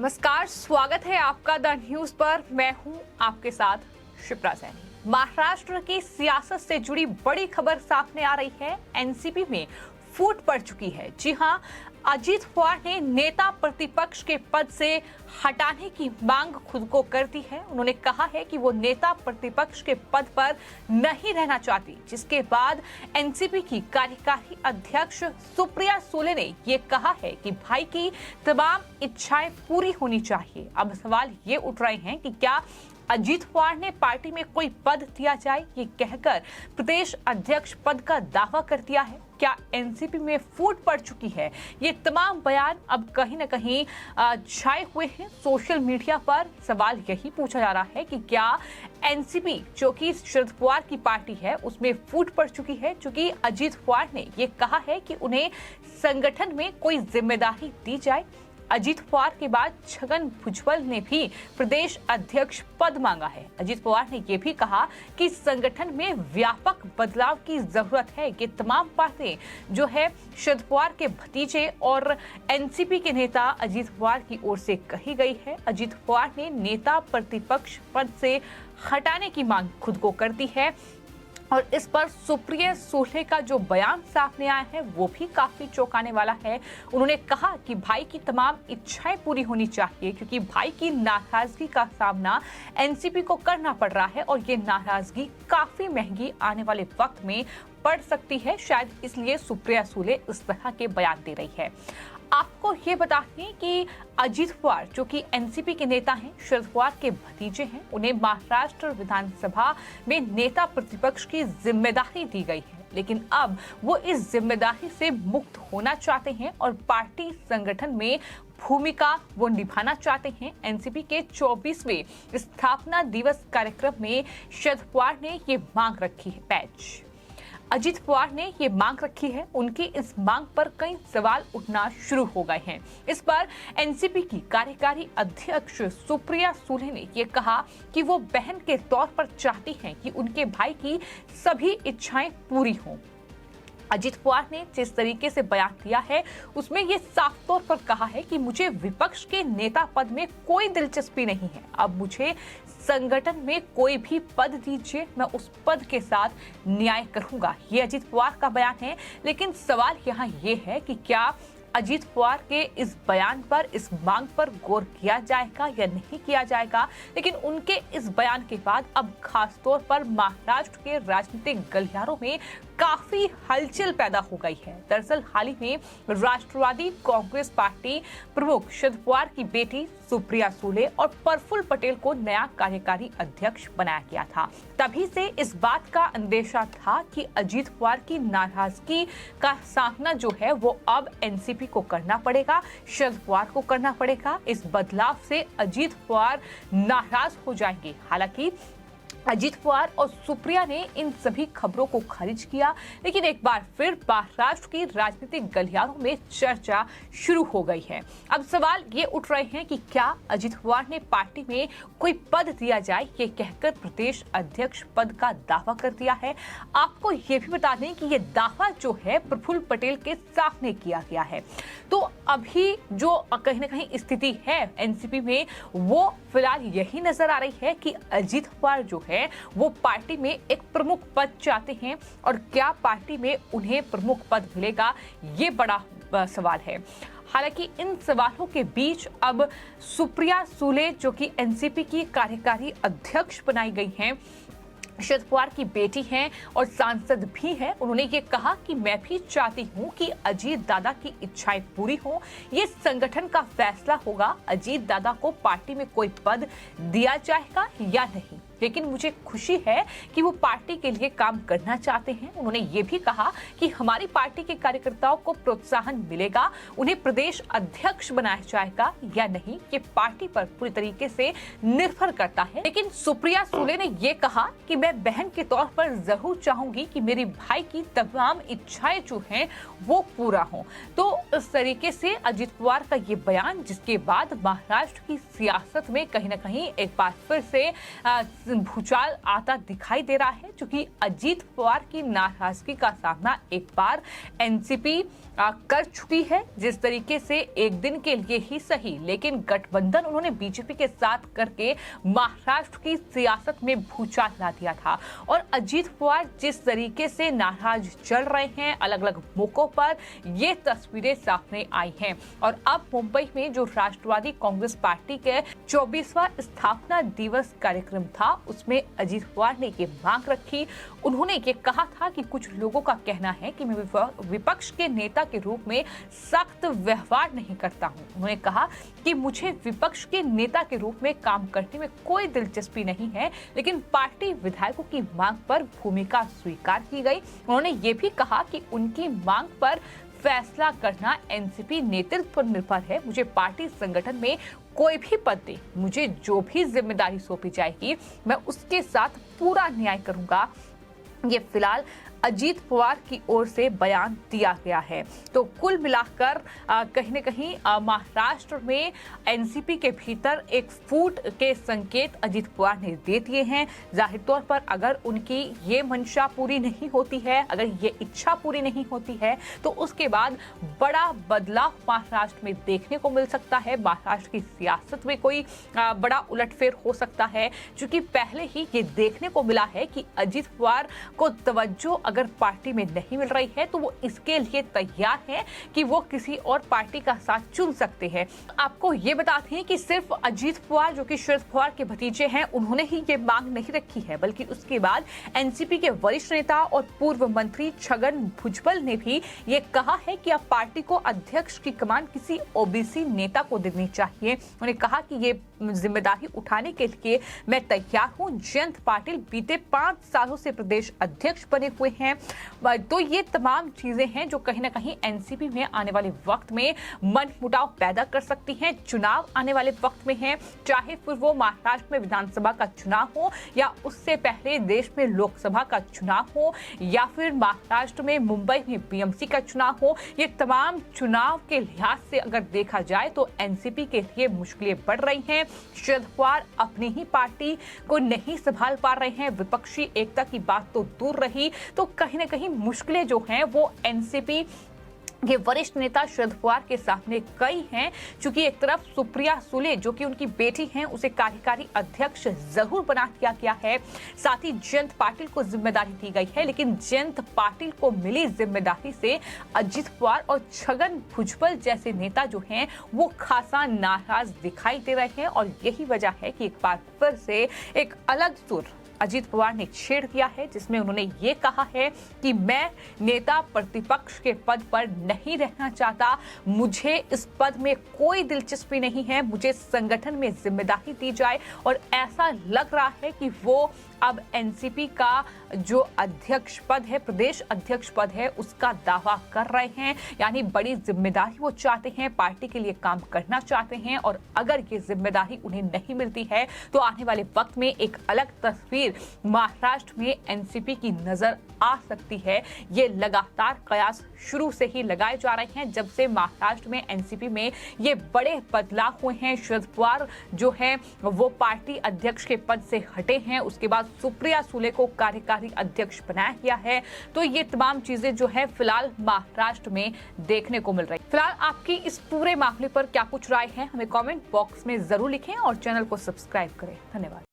नमस्कार, स्वागत है आपका द न्यूज पर। मैं हूं आपके साथ शिप्रा सैनी। महाराष्ट्र की सियासत से जुड़ी बड़ी खबर सामने आ रही है। एनसीपी में फूट पड़ चुकी है। जी हां, अजीत पवार ने नेता प्रतिपक्ष के पद से हटाने की मांग खुद को कर दी है। उन्होंने कहा है कि वो नेता प्रतिपक्ष के पद पर नहीं रहना चाहती, जिसके बाद एनसीपी की कार्यकारी अध्यक्ष सुप्रिया सुले ने ये कहा है कि भाई की तमाम इच्छाएं पूरी होनी चाहिए। अब सवाल ये उठ रहे हैं कि क्या अजीत पवार ने पार्टी में कोई पद दिया जाए, ये कहकर प्रदेश अध्यक्ष पद का दावा कर दिया है। क्या एनसीपी में फूट पड़ चुकी है? ये तमाम बयान अब कहीं ना कहीं छाए हुए हैं सोशल मीडिया पर। सवाल यही पूछा जा रहा है कि क्या एनसीपी, जो कि शरद पवार की पार्टी है, उसमें फूट पड़ चुकी है, क्योंकि अजीत पवार ने ये कहा है कि उन्हें संगठन में कोई जिम्मेदारी दी जाए। अजीत पवार के बाद छगन भुजबल ने भी प्रदेश अध्यक्ष पद मांगा है। अजीत पवार ने यह भी कहा कि संगठन में व्यापक बदलाव की जरूरत है। ये तमाम बातें जो है शरद पवार के भतीजे और एनसीपी के नेता अजीत पवार की ओर से कही गई है। अजीत पवार ने नेता प्रतिपक्ष पद से हटाने की मांग खुद को कर दी है और इस पर सुप्रिया सुले का जो बयान सामने आया है वो भी काफी चौंकाने वाला है। उन्होंने कहा कि भाई की तमाम इच्छाएं पूरी होनी चाहिए, क्योंकि भाई की नाराजगी का सामना एनसीपी को करना पड़ रहा है और ये नाराजगी काफी महंगी आने वाले वक्त में पड़ सकती है। शायद इसलिए सुप्रिया सुले इस तरह के बयान दे रही है। आपको ये बता दें कि अजीत पवार, जो कि एनसीपी के नेता हैं, शरद पवार के भतीजे हैं, उन्हें महाराष्ट्र विधानसभा में नेता प्रतिपक्ष की जिम्मेदारी दी गई है, लेकिन अब वो इस जिम्मेदारी से मुक्त होना चाहते हैं और पार्टी संगठन में भूमिका वो निभाना चाहते हैं। एनसीपी के 24वें स्थापना दिवस कार्यक्रम में शरद पवार ने ये मांग रखी है। पैच अजीत पवार ने ये मांग रखी है। उनकी इस मांग पर कई सवाल उठना शुरू हो गए हैं। इस पर एनसीपी की कार्यकारी अध्यक्ष सुप्रिया सुले ने ये कहा कि वो बहन के तौर पर चाहती हैं कि उनके भाई की सभी इच्छाएं पूरी हों। अजीत पवार ने जिस तरीके से बयान दिया है उसमें ये साफ तौर पर कहा है कि मुझे विपक्ष के नेता पद में कोई दिलचस्पी नहीं है। अब मुझे संगठन में कोई भी पद दीजिए, मैं उस पद के साथ न्याय करूंगा। ये अजीत पवार का बयान है। लेकिन सवाल यहाँ ये है कि क्या अजीत पवार के इस बयान पर, इस मांग पर गौर किया जाएगा या नहीं किया जाएगा। लेकिन उनके इस बयान के बाद अब खास तौर पर महाराष्ट्र के राजनीतिक गलियारों में काफी हलचल पैदा हो गई है। दरअसल हाल ही में राष्ट्रवादी कांग्रेस पार्टी प्रमुख शरद पवार की बेटी सुप्रिया सुले और प्रफुल्ल पटेल को नया कार्यकारी अध्यक्ष बनाया गया था। तभी से इस बात का अंदेशा था कि अजीत पवार की नाराजगी का सामना जो है वो अब एनसीपी को करना पड़ेगा, शरद पवार को करना पड़ेगा। इस बदलाव से अजीत पवार नाराज हो जाएंगे। हालांकि अजीत पवार और सुप्रिया ने इन सभी खबरों को खारिज किया, लेकिन एक बार फिर महाराष्ट्र की राजनीतिक गलियारों में चर्चा शुरू हो गई है। अब सवाल ये उठ रहे हैं कि क्या अजीत पवार ने पार्टी में कोई पद दिया जाए, ये कहकर प्रदेश अध्यक्ष पद का दावा कर दिया है। आपको ये भी बता दें कि ये दावा जो है प्रफुल्ल पटेल के सामने किया गया है। तो अभी जो कहीं ना कहीं स्थिति है एनसीपी में, वो फिलहाल यही नजर आ रही है कि अजीत पवार जो है वो पार्टी में एक प्रमुख पद चाहते हैं और क्या पार्टी में उन्हें प्रमुख पद मिलेगा, ये बड़ा सवाल है। हालांकि इन सवालों के बीच अब सुप्रिया सुले, जो कि एनसीपी की कार्यकारी अध्यक्ष बनाई गई हैं, शरद पवार की बेटी हैं और सांसद भी हैं, उन्होंने ये कहा कि मैं भी चाहती हूं कि अजीत दादा की इच्छाएं पूरी हों। ये संगठन का फैसला होगा, अजीत दादा को पार्टी में कोई पद दिया जाएगा या नहीं। लेकिन मुझे खुशी है कि वो पार्टी के लिए काम करना चाहते हैं। उन्होंने ये भी कहा कि हमारी पार्टी के कार्यकर्ताओं को प्रोत्साहन मिलेगा, उन्हें प्रदेश अध्यक्ष बनाया जाएगा या नहीं, ये पार्टी पर पूरी तरीके से निर्भर करता है। लेकिन सुप्रिया सुले ने ये कहा कि मैं बहन के तौर पर जरूर चाहूंगी कि मेरे भाई की तमाम इच्छाएं जो हैं वो पूरा हों। तो इस तरीके से अजीत पवार का ये बयान, जिसके बाद महाराष्ट्र की सियासत में कहीं ना कहीं एक बार फिर से भूचाल आता दिखाई दे रहा है, क्योंकि अजीत पवार की नाराजगी का सामना एक बार एनसीपी कर चुकी है। जिस तरीके से एक दिन के लिए ही सही, लेकिन गठबंधन उन्होंने बीजेपी के साथ करके महाराष्ट्र की सियासत में भूचाल ला दिया था। और अजीत पवार जिस तरीके से नाराज चल रहे हैं अलग अलग मौकों पर, ये तस्वीरें सामने आई हैं। और अब मुंबई में जो राष्ट्रवादी कांग्रेस पार्टी के 24वां स्थापना दिवस कार्यक्रम था, उसमें अजीत पवार ने ये मांग रखी। उन्होंने ये कहा था कि कुछ लोगों का कहना है कि मैं विपक्ष के नेता के रूप में सख्त व्यवहार नहीं करता हूं। उन्होंने कहा कि मुझे विपक्ष के नेता के रूप में काम करने में कोई दिलचस्पी नहीं है, लेकिन पार्टी विधायकों की मांग पर भूमिका स्वीकार की गई। उन्होंने ये भी कहा कि उनकी मांग पर फैसला करना एनसीपी नेतृत्व पर निर्भर है। मुझे पार्टी संगठन में कोई भी पद दे, मुझे जो भी जिम्मेदारी सौंपी जाएगी, मैं उसके साथ पूरा न्याय करूंगा। ये फिलहाल अजीत पवार की ओर से बयान दिया गया है। तो कुल मिलाकर कहीं न कहीं महाराष्ट्र में एनसीपी के भीतर एक फूट के संकेत अजीत पवार ने दे दिए हैं। जाहिर तौर पर अगर उनकी ये मंशा पूरी नहीं होती है, अगर ये इच्छा पूरी नहीं होती है, तो उसके बाद बड़ा बदलाव महाराष्ट्र में देखने को मिल सकता है। महाराष्ट्र की सियासत में कोई बड़ा उलटफेर हो सकता है, क्योंकि पहले ही ये देखने को मिला है कि अजीत पवार को तवज्जो अगर पार्टी में नहीं मिल रही है तो वो इसके लिए तैयार है कि वो किसी और पार्टी का साथ चुन सकते हैं। आपको ये बताते हैं कि सिर्फ अजीत पवार, जो कि शरद पवार के भतीजे हैं, उन्होंने ही ये मांग नहीं रखी है, बल्कि उसके बाद एनसीपी के वरिष्ठ नेता और पूर्व मंत्री छगन भुजबल ने भी ये कहा है कि अब पार्टी को अध्यक्ष की कमान किसी ओबीसी नेता को देनी चाहिए। उन्होंने कहा कि ये जिम्मेदारी उठाने के लिए मैं तैयार हूं। जयंत पाटिल बीते 5 सालों से प्रदेश अध्यक्ष बने हुए हैं। तो ये तमाम चीजें हैं जो कहीं ना कहीं एनसीपी में आने वाले वक्त में मनमुटाव पैदा कर सकती हैं। चुनाव आने वाले वक्त में है, चाहे फिर वो महाराष्ट्र में विधानसभा का चुनाव हो या उससे पहले देश में लोकसभा का चुनाव हो या फिर महाराष्ट्र में मुंबई में बीएमसी का चुनाव हो, ये तमाम चुनाव के लिहाज से अगर देखा जाए तो एनसीपी के लिए मुश्किलें बढ़ रही हैं। शरद पवार अपनी ही पार्टी को नहीं संभाल पा रहे हैं, विपक्षी एकता की बात तो दूर रही, तो कहीं ना कहीं मुश्किलें जो हैं वो एनसीपी ये वरिष्ठ नेता शरद पवार के सामने कई हैं। चूंकि एक तरफ सुप्रिया सुले, जो कि उनकी बेटी हैं, उसे कार्यकारी अध्यक्ष जरूर बना दिया गया है, साथ ही जयंत पाटिल को जिम्मेदारी दी गई है, लेकिन जयंत पाटिल को मिली जिम्मेदारी से अजीत पवार और छगन भुजबल जैसे नेता जो हैं वो खासा नाराज दिखाई दे रहे हैं। और यही वजह है कि एक बार फिर से एक अलग सुर अजीत पवार ने छेड़ दिया है, जिसमें उन्होंने ये कहा है कि मैं नेता प्रतिपक्ष के पद पर नहीं रहना चाहता, मुझे इस पद में कोई दिलचस्पी नहीं है, मुझे संगठन में जिम्मेदारी दी जाए। और ऐसा लग रहा है कि वो अब एनसीपी का जो अध्यक्ष पद है, प्रदेश अध्यक्ष पद है, उसका दावा कर रहे हैं। यानी बड़ी जिम्मेदारी वो चाहते हैं, पार्टी के लिए काम करना चाहते हैं। और अगर ये जिम्मेदारी उन्हें नहीं मिलती है तो आने वाले वक्त में एक अलग तस्वीर महाराष्ट्र में एनसीपी की नजर आ सकती है। ये लगातार कयास शुरू से ही लगाए जा रहे हैं, जब से महाराष्ट्र में एनसीपी में ये बड़े बदलाव हुए हैं। शरद पवार जो है वो पार्टी अध्यक्ष के पद से हटे हैं, उसके बाद सुप्रिया सुले को कार्यकारी अध्यक्ष बनाया गया है। तो ये तमाम चीजें जो है फिलहाल महाराष्ट्र में देखने को मिल रही है। फिलहाल आपकी इस पूरे मामले पर क्या कुछ राय है, हमें कमेंट बॉक्स में जरूर लिखें और चैनल को सब्सक्राइब करें। धन्यवाद।